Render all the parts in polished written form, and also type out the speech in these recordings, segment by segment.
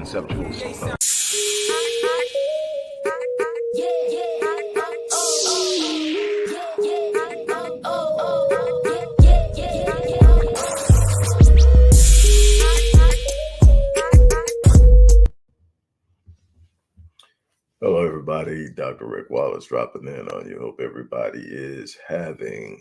conceptual succumb. Hello, everybody. Dr. Rick Wallace dropping in on you. Hope everybody is having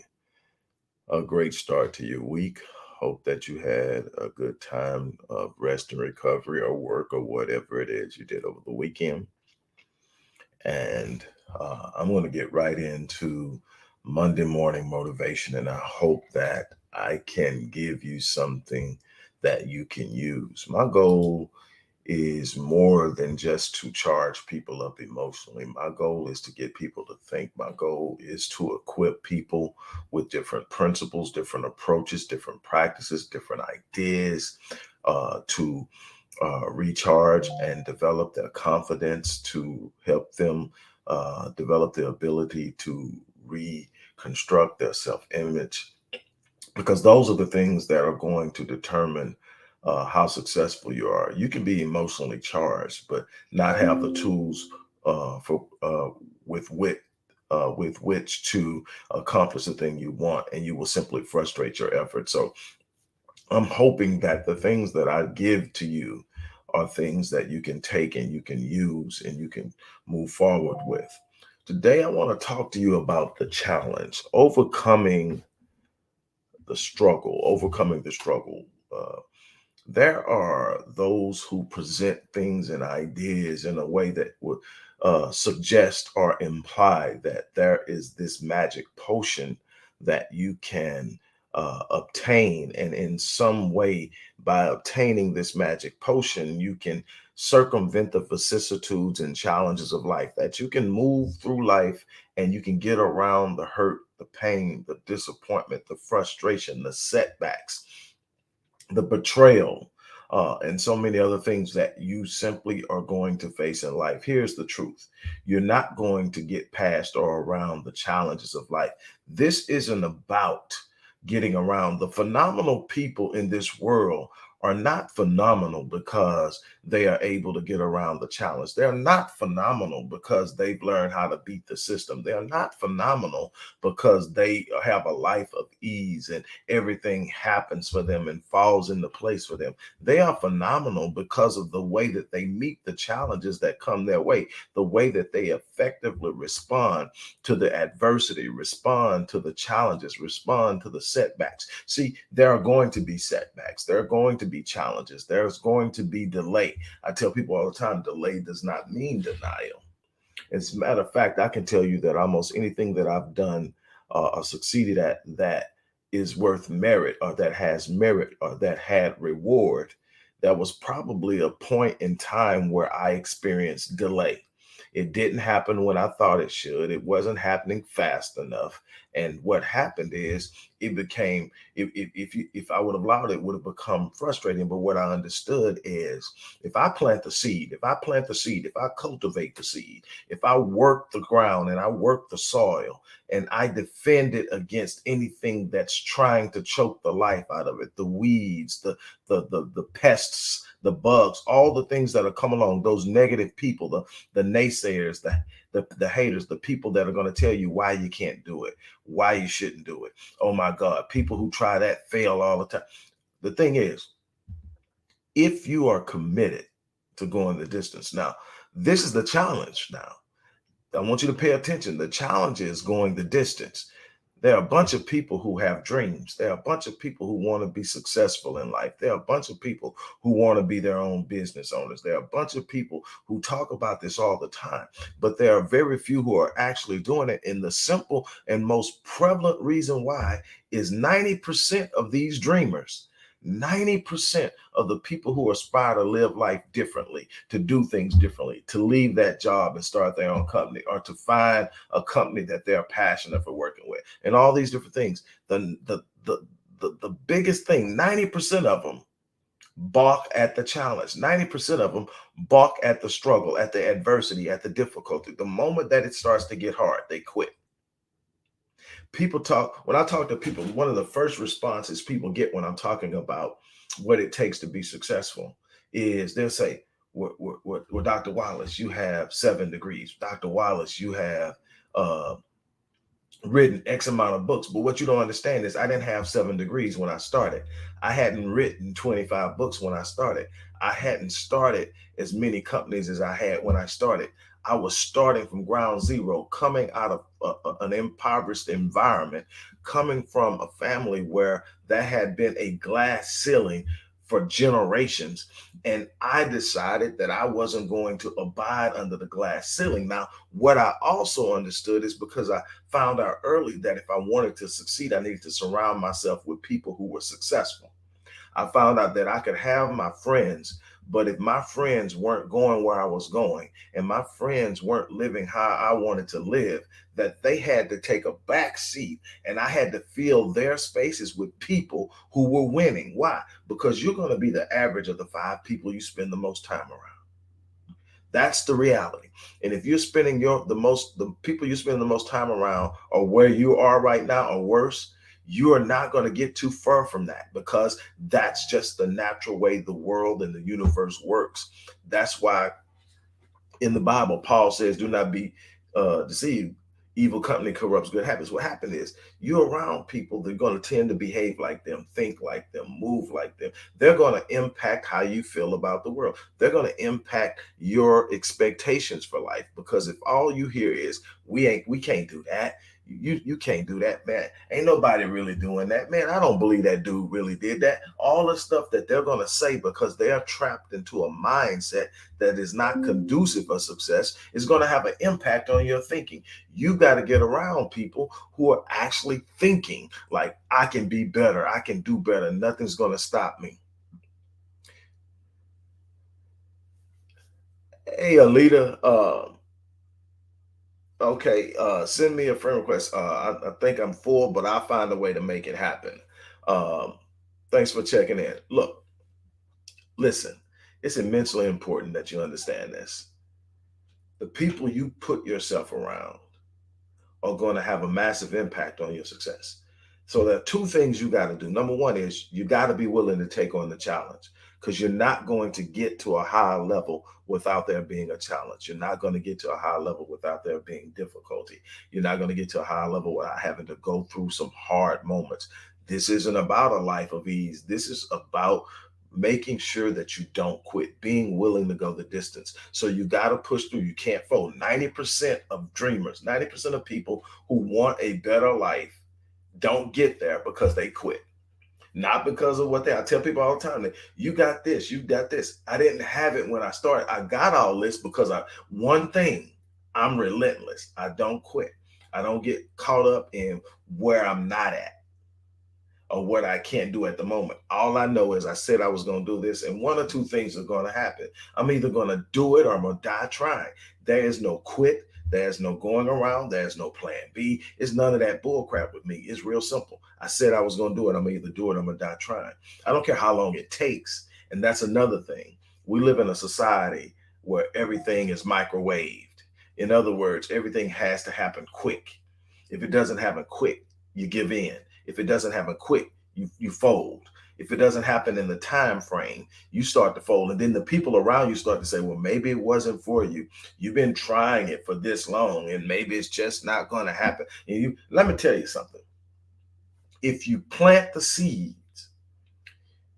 a great start to your week. Hope that you had a good time of rest and recovery or work or whatever it is you did over the weekend. And I'm going to get right into Monday morning motivation. And I hope that I can give you something that you can use. My goal is more than just to charge people up emotionally. My goal is to get people to think. My goal is to equip people with different principles, different approaches, different practices, different ideas to recharge and develop their confidence, to help them develop the ability to reconstruct their self-image, because those are the things that are going to determine how successful you are. You can be emotionally charged, but not have the tools for with which to accomplish the thing you want, and you will simply frustrate your efforts. So I'm hoping that the things that I give to you are things that you can take and you can use and you can move forward with. Today, I want to talk to you about the challenge, overcoming the struggle. There are those who present things and ideas in a way that would suggest or imply that there is this magic potion that you can obtain. And in some way, by obtaining this magic potion, you can circumvent the vicissitudes and challenges of life, that you can move through life and you can get around the hurt, the pain, the disappointment, the frustration, the setbacks, the betrayal, and so many other things that you simply are going to face in life. Here's the truth: you're not going to get past or around the challenges of life. This isn't about getting around. The phenomenal people in this world are not phenomenal because they are able to get around the challenge. They're not phenomenal because they've learned how to beat the system. They're not phenomenal because they have a life of ease and everything happens for them and falls into place for them. They are phenomenal because of the way that they meet the challenges that come their way, the way that they effectively respond to the adversity, respond to the challenges, respond to the setbacks. See, there are going to be setbacks. There are going to be challenges. There's going to be delay. I tell people all the time, delay does not mean denial. As a matter of fact, I can tell you that almost anything that I've done or succeeded at that is worth merit, or that has merit, or that had reward, that was probably a point in time where I experienced delay. It didn't happen when I thought it should. It wasn't happening fast enough. And what happened is it became, if I would have allowed it, it would have become frustrating. But what I understood is if I plant the seed, if I cultivate the seed, if I work the ground and I work the soil and I defend it against anything that's trying to choke the life out of it, the weeds, the pests, the bugs, all the things that are come along, those negative people, the naysayers, the haters, the people that are going to tell you why you can't do it, why you shouldn't do it. Oh my God, people who try that fail all the time. The thing is, if you are committed to going the distance, now, this is the challenge now. I want you to pay attention. The challenge is going the distance. There are a bunch of people who have dreams. There are a bunch of people who want to be successful in life. There are a bunch of people who want to be their own business owners. There are a bunch of people who talk about this all the time, but there are very few who are actually doing it. And the simple and most prevalent reason why is 90% of these dreamers, 90% of the people who aspire to live life differently, to do things differently, to leave that job and start their own company, or to find a company that they're passionate for working with, and all these different things. The biggest thing, 90% of them balk at the challenge. 90% of them balk at the struggle, at the adversity, at the difficulty. The moment that it starts to get hard, they quit. When I talk to people, one of the first responses people get when I'm talking about what it takes to be successful is they'll say, What Dr. Wallace, you have 7 degrees. Dr. Wallace, you have uh, written X amount of books. But what you don't understand is I didn't have 7 degrees when I started. I hadn't written 25 books when I started. I hadn't started as many companies as I had when I started. I was starting from ground zero, coming out of an impoverished environment, coming from a family where there had been a glass ceiling for generations. And I decided that I wasn't going to abide under the glass ceiling. Now, what I also understood is because I found out early that if I wanted to succeed, I needed to surround myself with people who were successful. I found out that I could have my friends, but if my friends weren't going where I was going and my friends weren't living how I wanted to live, that they had to take a back seat and I had to fill their spaces with people who were winning. Why? Because you're going to be the average of the 5 people you spend the most time around. That's the reality. And if you're spending the people you spend the most time around or where you are right now or worse, you are not going to get too far from that because that's just the natural way the world and the universe works. That's why in the Bible, Paul says, do not be deceived. Evil company corrupts good habits. What happened is you're around people that are going to tend to behave like them, think like them, move like them. They're going to impact how you feel about the world. They're going to impact your expectations for life because if all you hear is we can't do that. You can't do that, man. Ain't nobody really doing that, man. I don't believe that dude really did that. All the stuff that they're going to say because they are trapped into a mindset that is not conducive for success is going to have an impact on your thinking. You got to get around people who are actually thinking like, I can be better, I can do better, nothing's going to stop me. Hey, Alita, okay, send me a friend request. I think I'm full, but I'll find a way to make it happen. Um, thanks for checking in. Look, listen, it's immensely important that you understand this. The people you put yourself around are going to have a massive impact on your success. So there are 2 things you got to do. Number one is you got to be willing to take on the challenge because you're not going to get to a higher level without there being a challenge. You're not going to get to a high level without there being difficulty. You're not going to get to a high level without having to go through some hard moments. This isn't about a life of ease. This is about making sure that you don't quit, being willing to go the distance. So you got to push through. You can't fold. 90% of dreamers, 90% of people who want a better life don't get there because they quit. Not because of what I tell people all the time that you got this, you got this. I didn't have it when I started. I got all this because one thing, I'm relentless. I don't quit. I don't get caught up in where I'm not at or what I can't do at the moment. All I know is I said I was going to do this, and 1 or 2 things are going to happen. I'm either going to do it or I'm going to die trying. There is no quit. There's no going around. There's no plan B. It's none of that bull crap with me. It's real simple. I said I was going to do it. I'm going to either do it or I'm going to die trying. I don't care how long it takes. And that's another thing. We live in a society where everything is microwaved. In other words, everything has to happen quick. If it doesn't happen quick, you give in. If it doesn't happen quick, you fold. If it doesn't happen in the time frame, you start to fold. And then the people around you start to say, well, maybe it wasn't for you. You've been trying it for this long, and maybe it's just not going to happen. And let me tell you something. If you plant the seeds,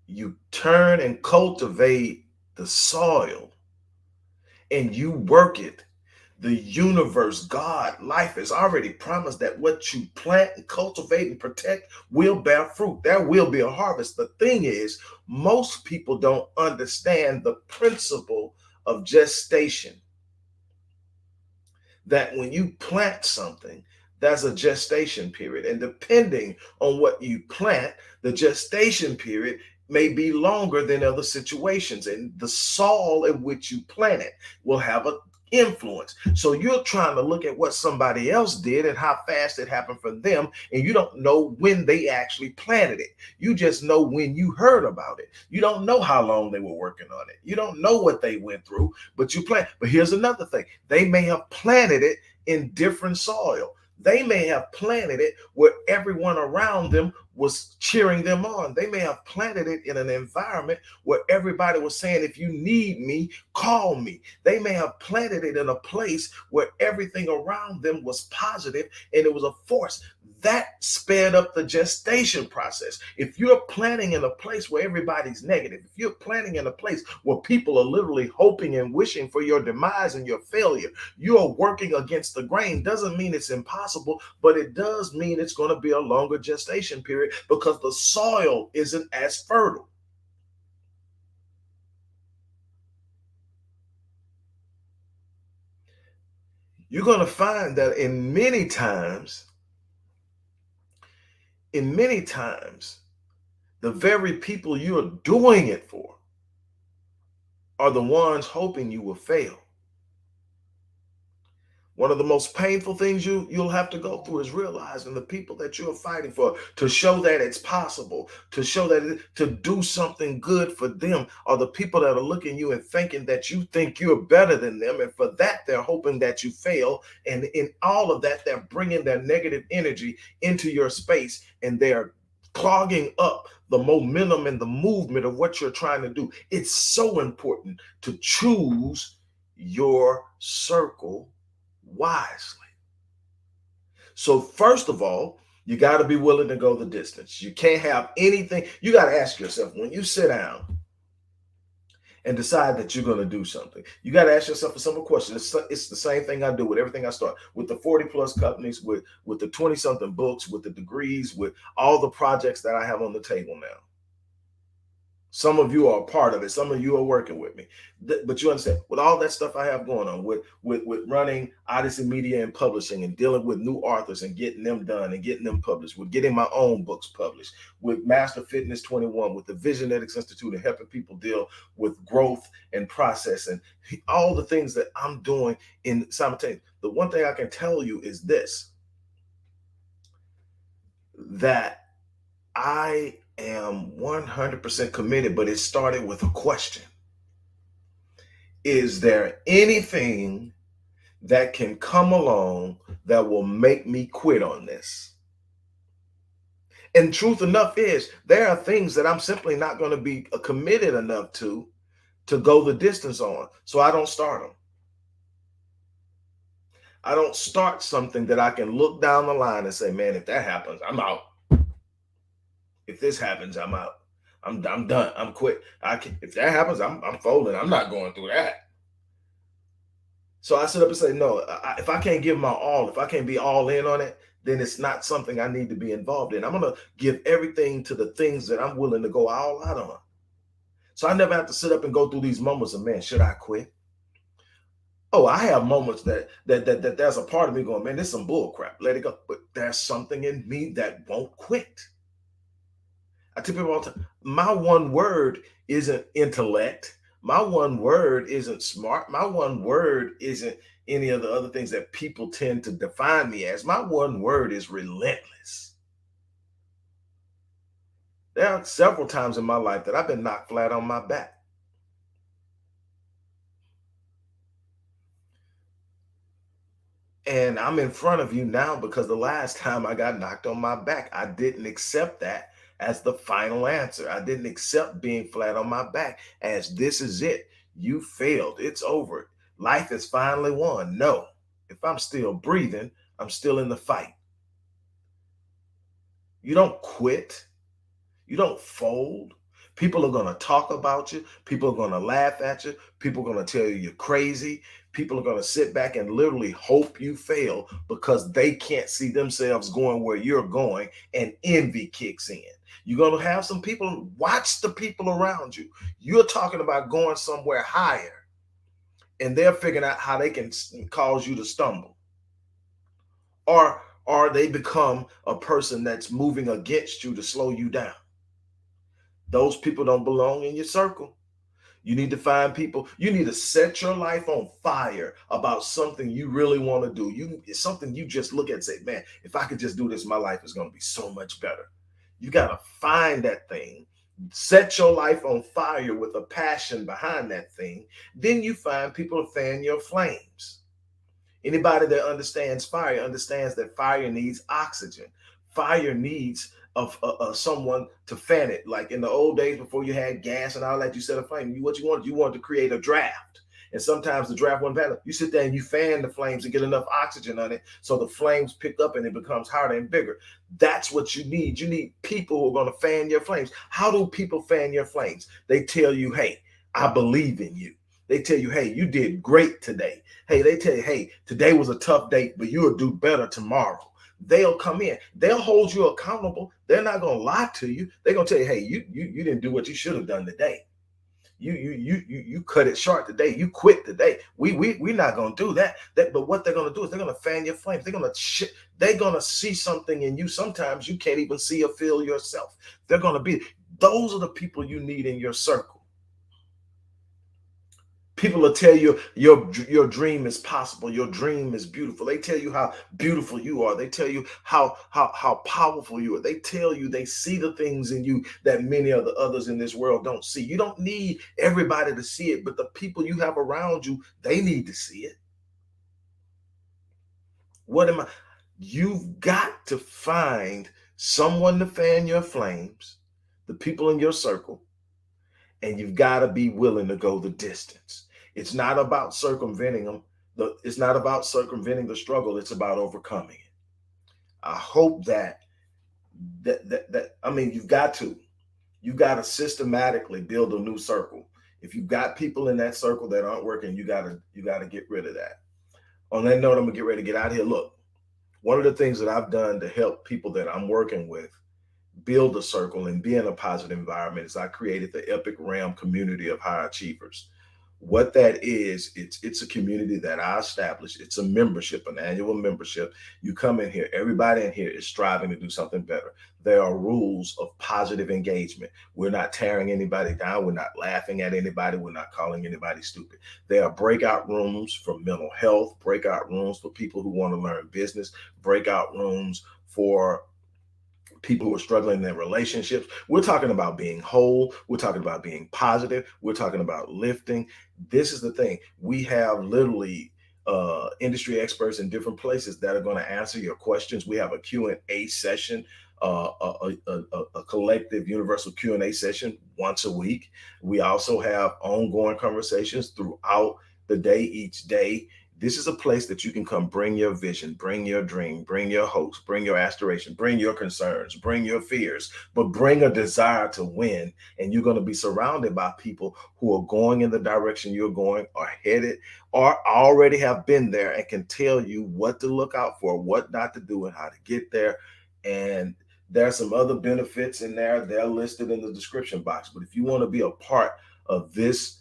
you turn and cultivate the soil, and you work it, the universe, God, life has already promised that what you plant and cultivate and protect will bear fruit. There will be a harvest. The thing is, most people don't understand the principle of gestation. That when you plant something, there's a gestation period. And depending on what you plant, the gestation period may be longer than other situations. And the soil in which you plant it will have a influence. So you're trying to look at what somebody else did and how fast it happened for them, and you don't know when they actually planted it. You just know when you heard about it. You don't know how long they were working on it. You don't know what they went through, but you plant. But here's another thing. They may have planted it in different soil. They may have planted it where everyone around them was cheering them on. They may have planted it in an environment where everybody was saying, if you need me, call me. They may have planted it in a place where everything around them was positive and it was a force. That sped up the gestation process. If you're planting in a place where everybody's negative, if you're planting in a place where people are literally hoping and wishing for your demise and your failure, you are working against the grain. Doesn't mean it's impossible, but it does mean it's going to be a longer gestation period because the soil isn't as fertile. You're going to find that in many times, the very people you're doing it for are the ones hoping you will fail. One of the most painful things you'll have to go through is realizing the people that you're fighting for, to show that it's possible, to show that to do something good for them, are the people that are looking at you and thinking that you think you're better than them, and for that they're hoping that you fail. And in all of that, they're bringing their negative energy into your space, and they're clogging up the momentum and the movement of what you're trying to do. It's so important to choose your circle wisely. So, first of all, you got to be willing to go the distance. You can't have anything. You got to ask yourself when you sit down and decide that you're going to do something, you got to ask yourself a simple question. It's the same thing I do with everything I start with, the 40 plus companies, with the 20 something books, with the degrees, with all the projects that I have on the table now. Some of you are a part of it. Some of you are working with me. But you understand, with all that stuff I have going on, with running Odyssey Media and Publishing, and dealing with new authors and getting them done and getting them published, with getting my own books published, with Master Fitness 21, with the Visionetics Institute, and helping people deal with growth and process, and all the things that I'm doing in simultaneous. The one thing I can tell you is this, that I am 100% committed, but it started with a question. Is there anything that can come along that will make me quit on this? And truth enough is, there are things that I'm simply not going to be committed enough to go the distance on. So I don't start them. I don't start something that I can look down the line and say, man, if that happens, I'm out. If this happens, I'm out. I'm done. I'm quit. If that happens, I'm folding. I'm not going through that. So I sit up and say, no, if I can't give my all, if I can't be all in on it, then it's not something I need to be involved in. I'm going to give everything to the things that I'm willing to go all out on. So I never have to sit up and go through these moments of, man, should I quit? Oh, I have moments that there's a part of me going, man, this is some bull crap. Let it go. But there's something in me that won't quit. I tell people all the time, my one word isn't intellect. My one word isn't smart. My one word isn't any of the other things that people tend to define me as. My one word is relentless. There are several times in my life that I've been knocked flat on my back. And I'm in front of you now because the last time I got knocked on my back, I didn't accept that as the final answer. I didn't accept being flat on my back as this is it. You failed. It's over. Life is finally won. No, if I'm still breathing, I'm still in the fight. You don't quit. You don't fold. People are going to talk about you. People are going to laugh at you. People are going to tell you you're crazy. People are going to sit back and literally hope you fail because they can't see themselves going where you're going, and envy kicks in. You're going to have some people, watch the people around you. You're talking about going somewhere higher, and they're figuring out how they can cause you to stumble. Or they become a person that's moving against you to slow you down. Those people don't belong in your circle. You need to find people. You need to set your life on fire about something you really want to do. It's something you just look at and say, man, if I could just do this, my life is going to be so much better. You got to find that thing, set your life on fire with a passion behind that thing. Then you find people to fan your flames. Anybody that understands fire understands that fire needs oxygen. Fire needs of someone to fan it. Like in the old days before you had gas and all that, you set a flame. What you wanted to create a draft. And sometimes the draft wasn't bad enough. You sit there and you fan the flames and get enough oxygen on it so the flames pick up and it becomes harder and bigger. That's what you need. You need people who are going to fan your flames. How do people fan your flames? They tell you, hey, I believe in you. They tell you, hey, you did great today. Hey, they tell you, hey, today was a tough day, but you'll do better tomorrow. They'll come in. They'll hold you accountable. They're not going to lie to you. They're going to tell you, hey, you didn't do what you should have done today. You cut it short today. You quit today. We're not gonna do that. But what they're gonna do is they're gonna fan your flames. They're gonna see something in you. Sometimes you can't even see or feel yourself. They're gonna be. Those are the people you need in your circle. People will tell you your dream is possible. Your dream is beautiful. They tell you how beautiful you are. They tell you how powerful you are. They tell you they see the things in you that many of the others in this world don't see. You don't need everybody to see it, but the people you have around you, they need to see it. What am I? You've got to find someone to fan your flames, the people in your circle, and you've got to be willing to go the distance. It's not about circumventing them. It's not about circumventing the struggle. It's about overcoming it. I hope that I mean, you've got to systematically build a new circle. If you've got people in that circle that aren't working, you got to get rid of that. On that note, I'm gonna get ready to get out of here. Look, one of the things that I've done to help people that I'm working with build a circle and be in a positive environment is I created the Epic Realm community of high achievers. What that is, it's a community that I established. It's a membership, an annual membership. You come in here, everybody in here is striving to do something better. There are rules of positive engagement. We're not tearing anybody down. We're not laughing at anybody. We're not calling anybody stupid. There are breakout rooms for mental health, breakout rooms for people who want to learn business, breakout rooms for people who are struggling in their relationships. We're talking about being whole. We're talking about being positive. We're talking about lifting. This is the thing. We have literally industry experts in different places that are going to answer your questions. We have a Q&A session, a collective universal Q&A session once a week. We also have ongoing conversations throughout the day, each day. This is a place that you can come bring your vision, bring your dream, bring your hopes, bring your aspiration, bring your concerns, bring your fears, but bring a desire to win. And you're going to be surrounded by people who are going in the direction you're going, are headed, or already have been there and can tell you what to look out for, what not to do, and how to get there. And there's some other benefits in there. They're listed in the description box. But if you want to be a part of this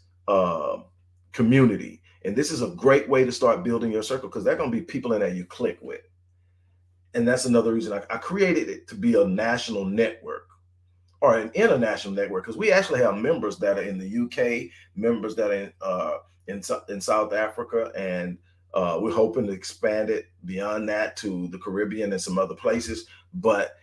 community, and this is a great way to start building your circle because there are going to be people in there you click with. And that's another reason I created it to be a national network or an international network because we actually have members that are in the UK, members that are in South Africa, and we're hoping to expand it beyond that to the Caribbean and some other places. But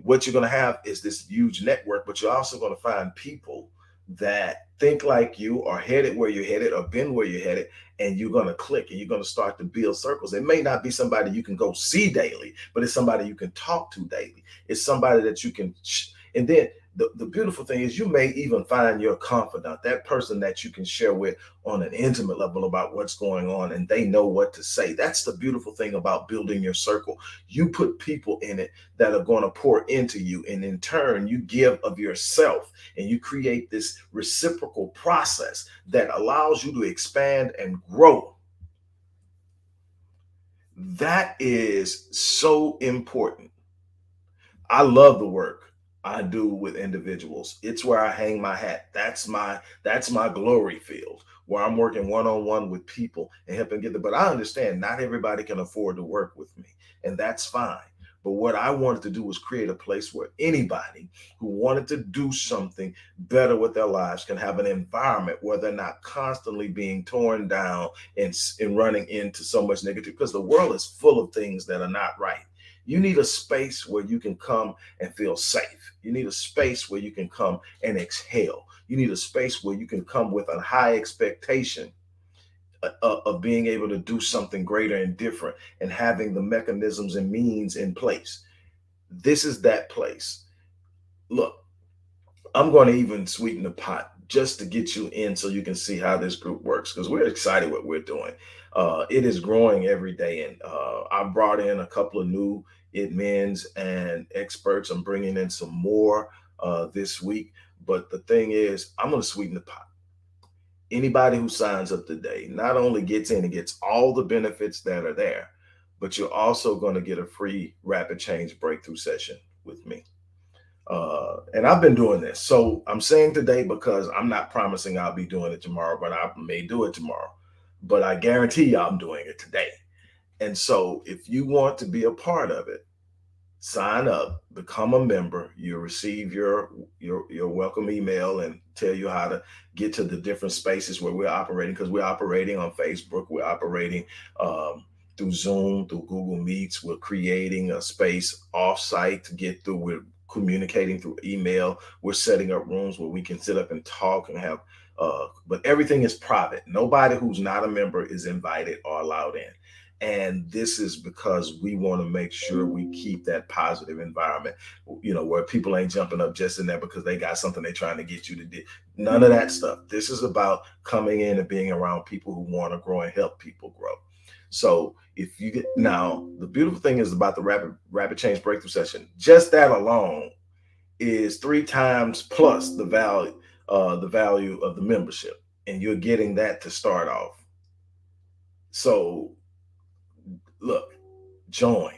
what you're going to have is this huge network, but you're also going to find people that think like you, are headed where you're headed, or been where you're headed, and you're going to click and you're going to start to build circles. It may not be somebody you can go see daily, but it's somebody you can talk to daily. It's somebody that you can, and then the beautiful thing is you may even find your confidant, that person that you can share with on an intimate level about what's going on, and they know what to say. That's the beautiful thing about building your circle. You put people in it that are going to pour into you, and in turn you give of yourself, and you create this reciprocal process that allows you to expand and grow. That is so important. I love the work I do with individuals. It's where I hang my hat. That's my glory field where I'm working one-on-one with people and helping get the, but I understand not everybody can afford to work with me, and that's fine. But what I wanted to do was create a place where anybody who wanted to do something better with their lives can have an environment where they're not constantly being torn down and running into so much negative because the world is full of things that are not right. You need a space where you can come and feel safe. You need a space where you can come and exhale. You need a space where you can come with a high expectation of being able to do something greater and different and having the mechanisms and means in place. This is that place. Look, I'm going to even sweeten the pot just to get you in so you can see how this group works because we're excited what we're doing. It is growing every day, and I've brought in a couple of new admins and experts. I'm bringing in some more this week. But the thing is, I'm going to sweeten the pot. Anybody who signs up today not only gets in and gets all the benefits that are there, but you're also going to get a free rapid change breakthrough session with me. And I've been doing this. So I'm saying today because I'm not promising I'll be doing it tomorrow, but I may do it tomorrow. But I guarantee you I'm doing it today. And so if you want to be a part of it, sign up, become a member. You'll receive your welcome email and tell you how to get to the different spaces where we're operating because we're operating on Facebook, we're operating through Zoom, through Google Meets. We're creating a space offsite to get through. We're communicating through email. We're setting up rooms where we can sit up and talk and have. But everything is private. Nobody who's not a member is invited or allowed in. And this is because we want to make sure we keep that positive environment, where people ain't jumping up just in there because they got something they're trying to get you to do. None of that stuff. This is about coming in and being around people who want to grow and help people grow. So if you get now, the beautiful thing is about the rapid change breakthrough session. Just that alone is 3 times plus the value of the membership, and you're getting that to start off. So look, join.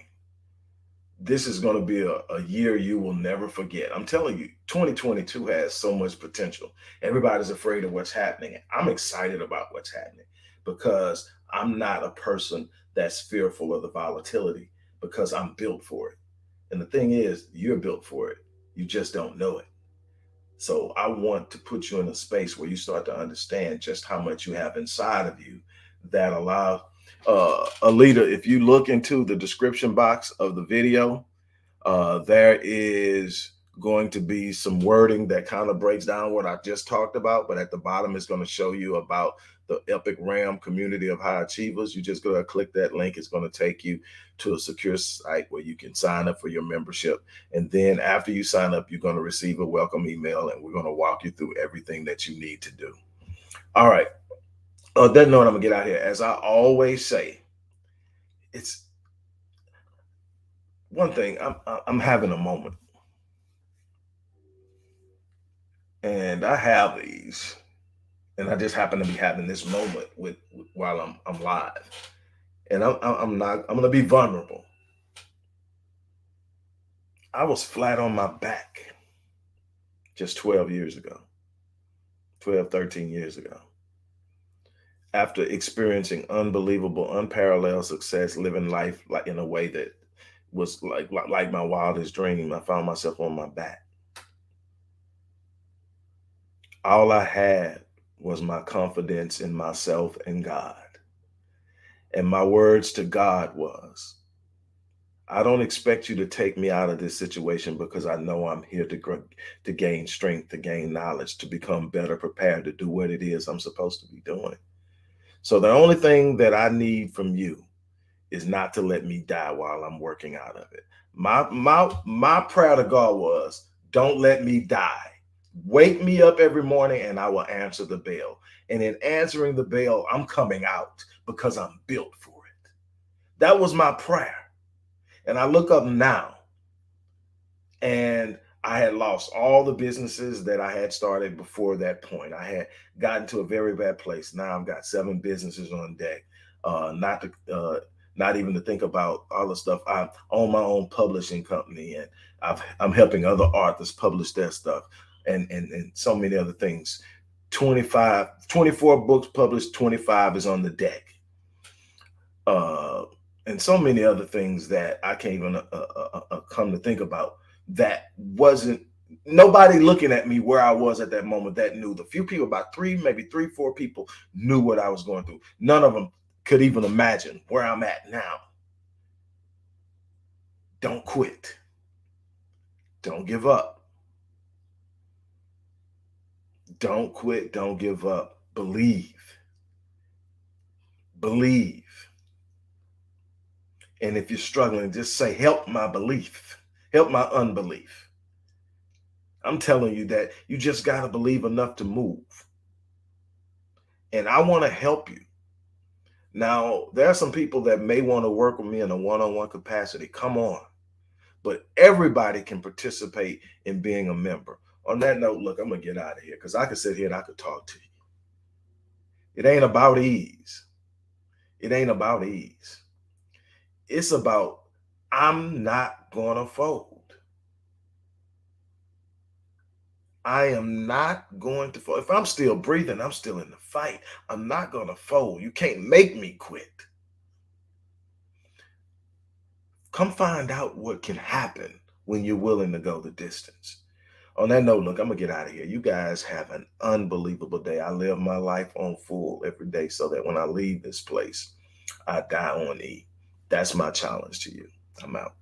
This is going to be a year you will never forget. I'm telling you, 2022 has so much potential. Everybody's afraid of what's happening. I'm excited about what's happening because I'm not a person that's fearful of the volatility because I'm built for it. And the thing is, you're built for it. You just don't know it. So I want to put you in a space where you start to understand just how much you have inside of you that allows a leader. If you look into the description box of the video, there is going to be some wording that kind of breaks down what I just talked about, but at the bottom is going to show you about the Epic Ram community of high achievers. You just go to click that link. It's going to take you to a secure site where you can sign up for your membership. And then after you sign up, you're going to receive a welcome email, and we're going to walk you through everything that you need to do. All right. On that note, I'm going to get out here. As I always say, it's one thing. I'm having a moment, and I have these, and I just happen to be having this moment while I'm live, and I'm not. I'm gonna be vulnerable. I was flat on my back just 12 years ago, 12, 13 years ago, after experiencing unbelievable, unparalleled success, living life like in a way that was like my wildest dream. I found myself on my back. All I had was my confidence in myself and God. And my words to God was, I don't expect you to take me out of this situation because I know I'm here to gain strength, to gain knowledge, to become better prepared to do what it is I'm supposed to be doing. So the only thing that I need from you is not to let me die while I'm working out of it. My prayer to God was, don't let me die. Wake me up every morning and I will answer the bell. And in answering the bell, I'm coming out because I'm built for it. That was my prayer. And I look up now, and I had lost all the businesses that I had started before that point. I had gotten to a very bad place. Now I've got 7 businesses on deck. Not even to think about all the stuff. I own my own publishing company, and I'm helping other authors publish their stuff, and so many other things. 24 books published, 25 is on the deck. Uh, and so many other things that I can't even come to think about that wasn't nobody looking at me where I was at that moment that knew. The few people, about 3, maybe 3, 4 people knew what I was going through. None of them could even imagine where I'm at now. Don't quit. Don't give up. Don't quit. Don't give up. Believe. Believe. And if you're struggling, just say, help my belief, help my unbelief. I'm telling you that you just got to believe enough to move. And I want to help you. Now, there are some people that may want to work with me in a one-on-one capacity. Come on. But everybody can participate in being a member. On that note, look, I'm going to get out of here because I could sit here and I could talk to you. It ain't about ease. It ain't about ease. It's about I'm not going to fold. I am not going to fold. If I'm still breathing, I'm still in the fight. I'm not going to fold. You can't make me quit. Come find out what can happen when you're willing to go the distance. On that note, look, I'm going to get out of here. You guys have an unbelievable day. I live my life on full every day so that when I leave this place, I die on E. That's my challenge to you. I'm out.